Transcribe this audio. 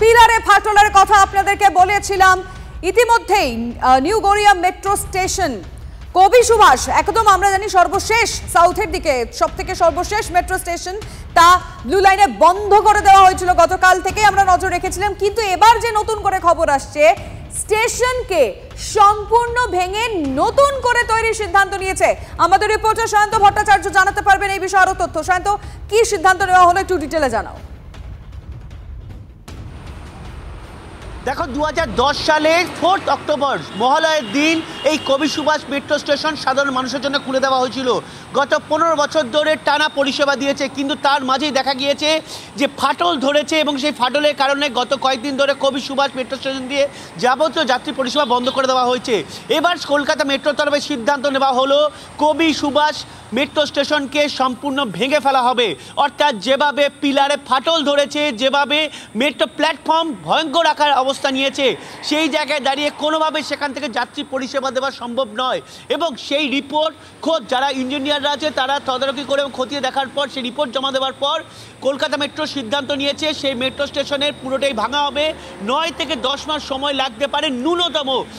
পিলারে ফাটলের কথা আপনাদেরকে বলেছিলাম ইতিমধ্যেই নিউ গড়িয়া মেট্রো স্টেশন কবি সুভাষ একদম আমরা জানি সর্বশেষ সাউথের দিকে সবথেকে সর্বশেষ মেট্রো স্টেশন তা ব্লু লাইনে বন্ধ করে দেওয়া হয়েছিল গতকাল থেকে আমরা নজর রেখেছিলাম কিন্তু এবার যে নতুন করে খবর আসছে স্টেশনকে সম্পূর্ণ ভেঙে নতুন করে তৈরির সিদ্ধান্ত নিয়েছে আমাদের রিপোর্টার সায়ন্ত ভট্টাচার্য জানাতে পারবেন এই বিষয়ে আরো তথ্য সায়ন্ত কি সিদ্ধান্ত নেওয়া হলো একটু ডিটেইলে জানাও দেখো 2010 সালে 4 অক্টোবর মহালয়ের দিন এই কবি সুভাষ মেট্রো স্টেশন সাধারণ মানুষের জন্য খুলে দেওয়া হয়েছিল গত 15 বছর ধরে টানা পরিষেবা দিয়েছে কিন্তু তার মাঝেই দেখা গিয়েছে যে ফাটল ধরেছে এবং সেই ফাটলের কারণে গত কয়েকদিন ধরে কবি সুভাষ মেট্রো স্টেশন দিয়ে যাবতীয় যাত্রী পরিষেবা বন্ধ করে দেওয়া হয়েছে এবার কলকাতা মেট্রোর তরফে সিদ্ধান্ত নেওয়া হলো কবি সুভাষ মেট্রো স্টেশনকে সম্পূর্ণ ভেঙে ফেলা হবে অর্থাৎ যেভাবে পিলারে ফাটল ধরেছে যেভাবে মেট্রো প্ল্যাটফর্ম ভয়ঙ্কর আকার অবস্থা নিয়েছে সেই জায়গায় দাঁড়িয়ে কোনোভাবে সেখান থেকে যাত্রী পরিষেবা দেওয়া সম্ভব নয় এবং সেই রিপোর্ট খোদ যারা ইঞ্জিনিয়াররা আছে তারা তদারকি করে খতিয়ে দেখার পর সেই রিপোর্ট জমা দেওয়ার পর কলকাতা মেট্রো সিদ্ধান্ত নিয়েছে সেই মেট্রো স্টেশনের পুরোটাই ভাঙা হবে 9 থেকে 10 মাস সময় লাগতে পারে ন্যূনতম